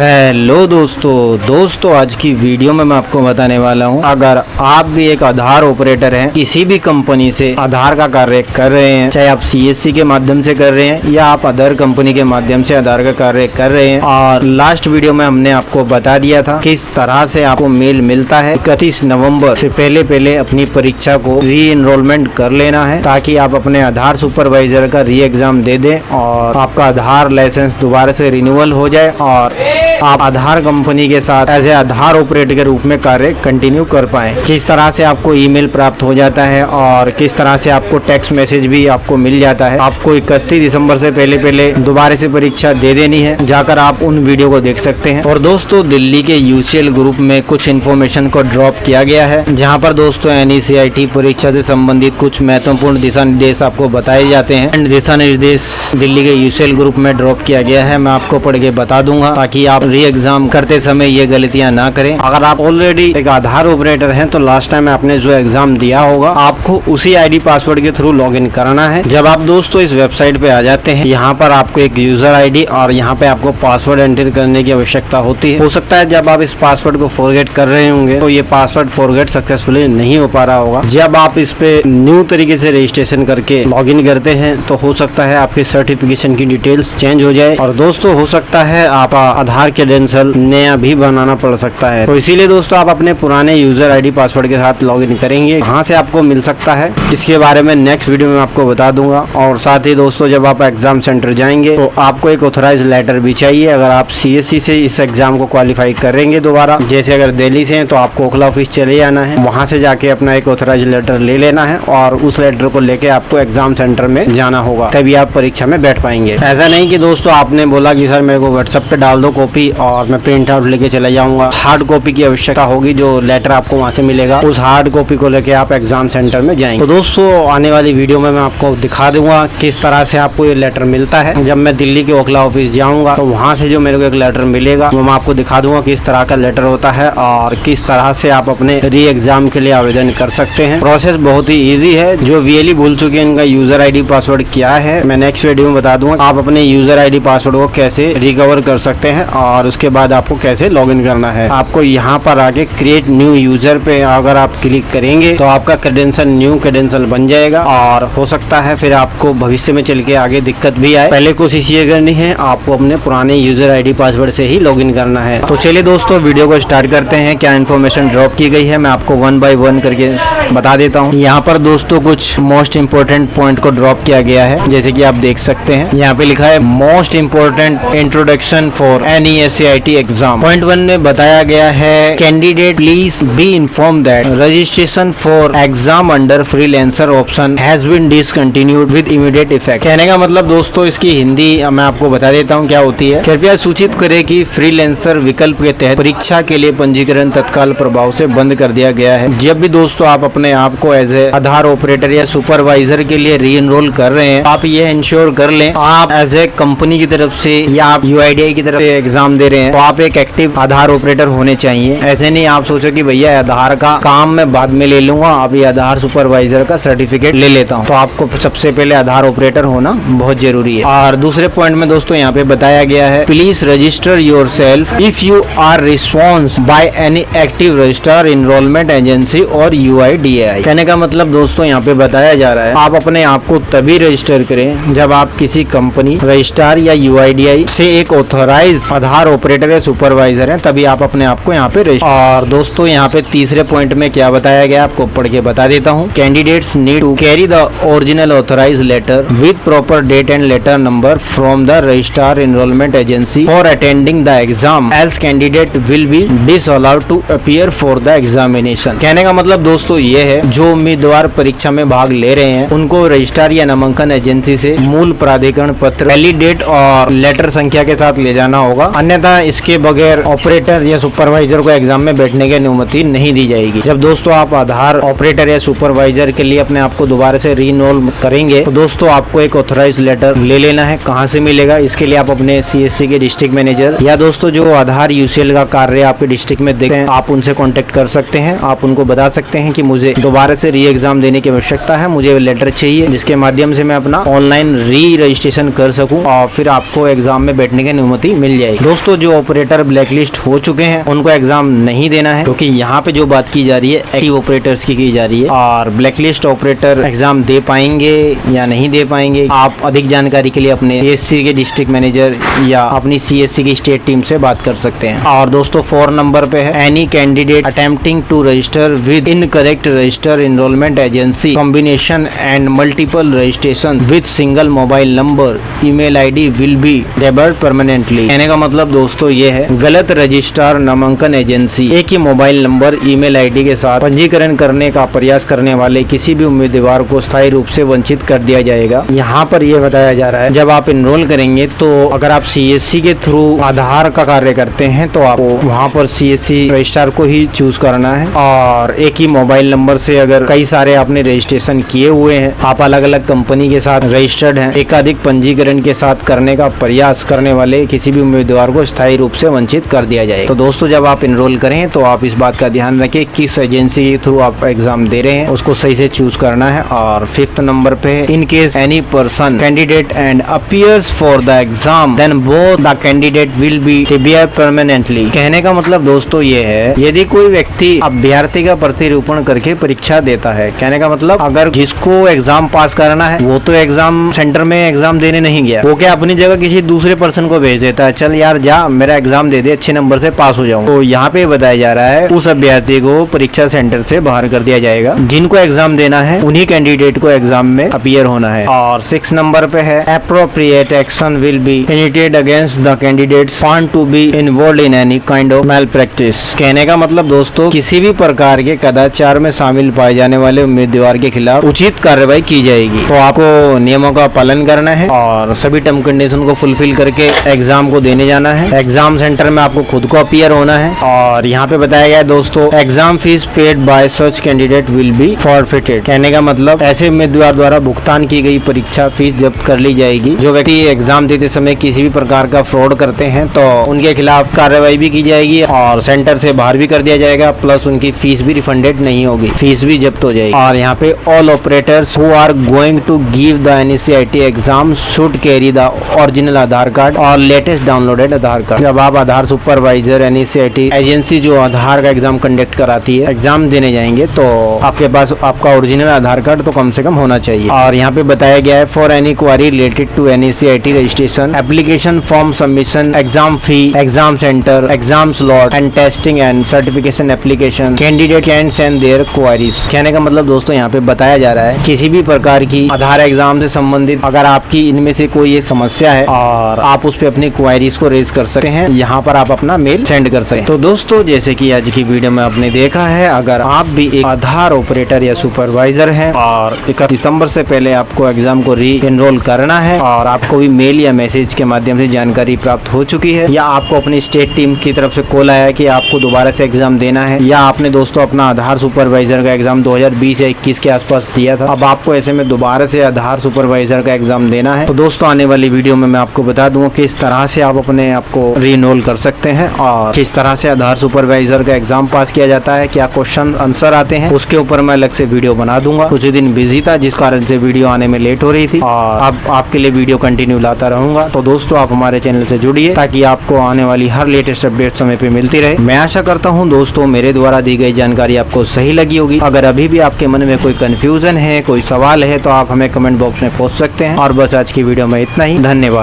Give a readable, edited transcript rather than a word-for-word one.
Hello दोस्तों आज की वीडियो में मैं आपको बताने वाला हूं, अगर आप भी एक आधार ऑपरेटर हैं, किसी भी कंपनी से आधार का कार्य कर रहे हैं, चाहे आप सीएससी के माध्यम से कर रहे हैं या आप अदर कंपनी के माध्यम से आधार का कार्य कर रहे हैं। और लास्ट वीडियो में हमने आपको बता दिया था किस तरह से आपको मेल मिलता है। 31 नवंबर से पहले अपनी परीक्षा को री एनरोलमेंट कर लेना है ताकि आप अपने आधार सुपरवाइजर का री एग्जाम दे दें और आपका आधार लाइसेंस दोबारा से रिन्यूअल हो जाए और आप आधार कंपनी के साथ एज ए आधार ऑपरेटर के रूप में कार्य कंटिन्यू कर पाएं। किस तरह से आपको ईमेल प्राप्त हो जाता है और किस तरह से आपको टेक्स्ट मैसेज भी आपको मिल जाता है। आपको 31 दिसंबर से पहले दोबारा से परीक्षा दे देनी है, जाकर आप उन वीडियो को देख सकते हैं। और दोस्तों दिल्ली के यूसीएल ग्रुप में कुछ इन्फॉर्मेशन को ड्रॉप किया गया है, जहाँ पर दोस्तों NECIT परीक्षा से संबंधित कुछ महत्वपूर्ण दिशा निर्देश आपको बताए जाते हैं। दिशा निर्देश दिल्ली के यूसीएल ग्रुप में ड्रॉप किया गया है, मैं आपको पढ़ के बता दूंगा ताकि आप री एग्जाम करते समय ये गलतियां ना करें। अगर आप ऑलरेडी एक आधार ऑपरेटर हैं तो लास्ट टाइम आपने जो एग्जाम दिया होगा आपको उसी आईडी पासवर्ड के थ्रू लॉगिन कराना है। जब आप दोस्तों इस वेबसाइट पे आ जाते हैं, यहाँ पर आपको एक यूजर आईडी और यहाँ पे आपको पासवर्ड एंटर करने की आवश्यकता होती है। हो सकता है जब आप इस पासवर्ड को फॉरगेट कर रहे होंगे तो ये पासवर्ड फॉरगेट सक्सेसफुली नहीं हो पा रहा होगा। जब आप इस पे न्यू तरीके से रजिस्ट्रेशन करके लॉगिन करते हैं तो हो सकता है आपकी सर्टिफिकेशन की डिटेल्स चेंज हो जाए और दोस्तों हो सकता है आप आधार क्रेडेंशियल नया भी बनाना पड़ सकता है। तो इसीलिए दोस्तों आप अपने पुराने यूजर आईडी पासवर्ड के साथ लॉगिन करेंगे। कहाँ से आपको मिल सकता है इसके बारे में नेक्स्ट वीडियो में आपको बता दूंगा। और साथ ही दोस्तों जब आप एग्जाम सेंटर जाएंगे तो आपको एक ऑथराइज लेटर भी चाहिए। अगर आप CSC से इस एग्जाम को क्वालिफाई करेंगे दोबारा, जैसे अगर दिल्ली से हैं तो आपको ओखला ऑफिस चले जाना है, वहाँ से जाके अपना एक ऑथराइज लेटर ले लेना है और उस लेटर को लेके आपको एग्जाम सेंटर में जाना होगा, तभी आप परीक्षा में बैठ पाएंगे। ऐसा नहीं कि दोस्तों आपने बोला कि सर मेरे को व्हाट्सएप पे डाल दो कॉपी और मैं प्रिंट आउट लेके चला जाऊंगा। हार्ड कॉपी की आवश्यकता होगी, जो लेटर आपको वहाँ से मिलेगा उस हार्ड कॉपी को लेके आप एग्जाम सेंटर में जाएंगे। तो दोस्तों आने वाली वीडियो में मैं आपको दिखा दूंगा किस तरह से आपको ये लेटर मिलता है। जब मैं दिल्ली के ओखला ऑफिस जाऊंगा तो वहाँ से जो मेरे को एक लेटर मिलेगा वो मैं आपको दिखा दूंगा किस तरह का लेटर होता है और किस तरह से आप अपने री एग्जाम के लिए आवेदन कर सकते हैं। प्रोसेस बहुत ही ईजी है। जो VLE भूल चुके हैं इनका यूजर आईडी पासवर्ड क्या है मैं नेक्स्ट वीडियो में बता दूंगा। आप अपने यूजर आईडी पासवर्ड को कैसे रिकवर कर सकते हैं और उसके बाद आपको कैसे लॉगिन करना है। आपको यहाँ पर आके क्रिएट न्यू यूजर पे अगर आप क्लिक करेंगे तो आपका क्रेडेंशियल न्यू क्रेडेंशियल बन जाएगा और हो सकता है फिर आपको भविष्य में चल के आगे दिक्कत भी आए। पहले कोशिश ये करनी है आपको अपने पुराने यूजर आईडी पासवर्ड से ही लॉगिन करना है। तो चलिए दोस्तों वीडियो को स्टार्ट करते हैं। क्या इन्फॉर्मेशन ड्रॉप की गई है मैं आपको 1 by 1 करके बता देता हूँ। यहाँ पर दोस्तों कुछ मोस्ट इम्पोर्टेंट पॉइंट को ड्रॉप किया गया है, जैसे कि आप देख सकते हैं यहाँ पे लिखा है most important introduction for NECIT exam. Point 1 में बताया गया है candidate please be inform that registration for exam under freelancer option has been discontinued with immediate effect. कहने का मतलब दोस्तों इसकी हिंदी मैं आपको बता देता हूँ क्या होती है। कृपया सूचित करें कि फ्रीलांसर विकल्प के तहत परीक्षा के लिए पंजीकरण तत्काल प्रभाव से बंद कर दिया गया है। जब भी दोस्तों आप अपने आप को एज ए आधार ऑपरेटर या सुपरवाइजर के लिए री एनरोल कर रहे हैं, आप ये इंश्योर कर लें आप एज ए कंपनी की तरफ से या आप UIDAI की तरफ से एग्जाम दे रहे हैं तो आप एक एक्टिव आधार ऑपरेटर होने चाहिए। ऐसे नहीं आप सोचो कि भैया आधार का काम मैं बाद में ले लूंगा, अभी आधार सुपरवाइजर का सर्टिफिकेट ले लेता हूँ। तो आपको सबसे पहले आधार ऑपरेटर होना बहुत जरूरी है। और दूसरे पॉइंट में दोस्तों यहाँ पे बताया गया है please register yourself if you are response by any active register enrolment agency और UIDAI। कहने का मतलब दोस्तों यहाँ पे बताया जा रहा है आप अपने आप को तभी रजिस्टर करें जब आप किसी कंपनी रजिस्ट्रार या UIDAI से एक ऑथराइज आधार ऑपरेटर या सुपरवाइजर हैं, तभी आप अपने आप को यहाँ पे रजिस्टर। और दोस्तों यहाँ पे तीसरे पॉइंट में क्या बताया गया आपको पढ़ के बता देता हूँ। Candidates need to carry the original authorise letter with proper date and letter number from the registrar enrolment agency for attending the exam else candidate will be disallowed to appear for the examination. कहने का मतलब दोस्तों ये है जो उम्मीदवार परीक्षा में भाग ले रहे हैं उनको रजिस्ट्रार या नामांकन एजेंसी से मूल प्राधिकरण पत्र वैलिड डेट और लेटर संख्या के साथ ले जाना होगा, अन्यथा इसके बगैर ऑपरेटर या सुपरवाइजर को एग्जाम में बैठने की अनुमति नहीं दी जाएगी। जब दोस्तों आप आधार ऑपरेटर या सुपरवाइजर के लिए अपने आप को दोबारा से री एनरोल करेंगे तो दोस्तों आपको एक ऑथराइज लेटर ले लेना है। कहाँ से मिलेगा इसके लिए आप अपने CSC के डिस्ट्रिक्ट मैनेजर या दोस्तों जो आधार UCL का कार्य आपके डिस्ट्रिक्ट में देखते हैं आप उनसे कॉन्टेक्ट कर सकते हैं। आप उनको बता सकते हैं कि मुझे दोबारा से री एग्जाम देने की आवश्यकता है, मुझे लेटर चाहिए जिसके माध्यम से मैं अपना ऑनलाइन री रजिस्ट्रेशन कर सकूं और फिर आपको एग्जाम में बैठने की अनुमति मिल जाएगी। दोस्तों जो ऑपरेटर ब्लैकलिस्ट हो चुके हैं उनको एग्जाम नहीं देना है, क्योंकि यहाँ पे जो बात की जा रही है एक्टिव ऑपरेटर्स की जा रही है। और ब्लैकलिस्ट ऑपरेटर एग्जाम दे पाएंगे या नहीं दे पाएंगे, आप अधिक जानकारी के लिए अपने CSC के डिस्ट्रिक्ट मैनेजर या अपनी CSC की स्टेट टीम से बात कर सकते हैं। और दोस्तों 4 नंबर पे है, any candidate attempting to register with incorrect register enrolment agency combination and multiple registration with single mobile number email ID will be debarred permanently. कहने का मतलब दोस्तों ये है, गलत रजिस्ट्रार नामांकन एजेंसी एक ही मोबाइल नंबर ईमेल ID के साथ पंजीकरण करने का प्रयास करने वाले किसी भी उम्मीदवार को स्थायी रूप से वंचित कर दिया जाएगा। यहाँ पर यह बताया जा रहा है, जब आप इनरोल करेंगे तो अगर आप CSC के थ्रू आधार का कार्य करते हैं तो आपको वहाँ पर CSC रजिस्ट्रार को ही चूज करना है। और एक ही मोबाइल नंबर से अगर कई सारे आपने रजिस्ट्रेशन किए हुए हैं, आप अलग अलग कंपनी के साथ रजिस्टर्ड हैं, एकाधिक पंजीकरण के साथ करने का प्रयास करने वाले किसी भी उम्मीदवार को स्थायी रूप से वंचित कर दिया जाएगा। तो दोस्तों जब आप इनरोल करें तो आप इस बात का ध्यान रखें किस एजेंसी के थ्रू आप एग्जाम दे रहे हैं, उसको सही से चूज करना है। और 5th नंबर पे, in case any person candidate and appears for the exam then both the candidate will be debarred permanently. कहने का मतलब दोस्तों ये है, यदि कोई व्यक्ति अभ्यर्थी का प्रतिरूपण करके परीक्षा देता है, कहने का मतलब अगर जिसको एग्जाम पास करना है वो तो एग्जाम सेंटर में एग्जाम देने नहीं गया, वो क्या अपनी जगह किसी दूसरे पर्सन को भेज देता है, चल यार जा मेरा एग्जाम दे दे, अच्छे नंबर से पास हो जाऊं। तो यहाँ पे बताया जा रहा है उस अभ्यर्थी को परीक्षा सेंटर से बाहर कर दिया जाएगा। जिनको एग्जाम देना है उन्हीं कैंडिडेट को एग्जाम में अपीयर होना है। और 6 नंबर पे है, appropriate action will be initiated against the candidates found to be involved in any kind of mal practice. कहने का मतलब दोस्तों किसी भी प्रकार के कदाचार में शामिल पाए जाने वाले उम्मीदवार के खिलाफ उचित कार्रवाई की जाएगी। तो आपको नियमों का पालन करना है और सभी टर्म कंडीशन को फुलफिल करके एग्जाम को देने जाना है। एग्जाम सेंटर में आपको खुद को अपीयर होना है। और यहाँ पे बताया गया है दोस्तों, exam fees paid by such candidate will B forfeited. कहने का मतलब ऐसे उम्मीदवार द्वारा भुगतान की गई परीक्षा फीस जब्त कर ली जाएगी। जो व्यक्ति एग्जाम देते समय किसी भी प्रकार का फ्रॉड करते हैं तो उनके खिलाफ कार्रवाई भी की जाएगी और सेंटर से बाहर भी कर दिया जाएगा, प्लस उनकी फीस भी रिफंडेड नहीं होगी, फीस भी जब्त हो जाएगी। और यहाँ पे all operators who are going to give the NECIT exam should carry the original Aadhaar card और लेटेस्ट डाउनलोडेड आधार कार्ड। जब आप आधार सुपरवाइजर NECIT एजेंसी जो आधार का एग्जाम कंडक्ट कराती है, एग्जाम देने जाएंगे तो आपके पास आपका ओरिजिनल आधार कार्ड तो कम से कम होना चाहिए। और यहाँ पे बताया गया है, for any query related to NECIT registration application form submission exam fee exam centre exam slot and testing and certification application candidate can send their queries. कहने का मतलब दोस्तों यहाँ पे बताया जा रहा है किसी भी प्रकार की आधार एग्जाम से संबंधित अगर आपकी इनमें से कोई एक समस्या है और आप उस पर अपनी क्वारीज को रेज कर सकते हैं, यहाँ पर आप अपना मेल सेंड कर सकते हैं। तो दोस्तों जैसे कि आज की वीडियो में आपने देखा है, अगर आप भी एक आधार ऑपरेटर या सुपरवाइजर हैं और 31 दिसंबर से पहले आपको एग्जाम को री एनरोल करना है और आपको भी मेल या मैसेज के माध्यम से जानकारी प्राप्त हो चुकी है, या आपको अपनी स्टेट टीम की तरफ से कॉल आया है कि आपको दोबारा से एग्जाम देना है, या आपने दोस्तों अपना आधार सुपरवाइजर का एग्जाम 2020 या 21 के आसपास दिया था, अब आपको ऐसे में दोबारा से आधार सुपरवाइजर का एग्जाम देना है, तो दोस्तों आने वाली वीडियो में मैं आपको बता दूंगा किस तरह से आप अपने आप को री एनरोल कर सकते हैं और किस तरह से आधार सुपरवाइजर का एग्जाम पास किया जाता है, क्या क्वेश्चन आंसर आते हैं, उसके ऊपर मैं अलग से वीडियो बना दूंगा। कुछ दिन बिजी था जिस कारण से वीडियो आने में लेट हो रही थी और अब आपके लिए वीडियो कंटिन्यू लाता रहूंगा। तो दोस्तों आप हमारे चैनल से जुड़िए ताकि आपको आने वाली हर लेटेस्ट अपडेट समय पे मिलती रहे। मैं आशा करता हूँ दोस्तों मेरे द्वारा दी गई जानकारी आपको सही लगी होगी। अगर अभी भी आपके मन में कोई कंफ्यूजन है, कोई सवाल है, तो आप हमें कमेंट बॉक्स में पूछ सकते हैं। और बस आज की वीडियो में इतना ही, धन्यवाद।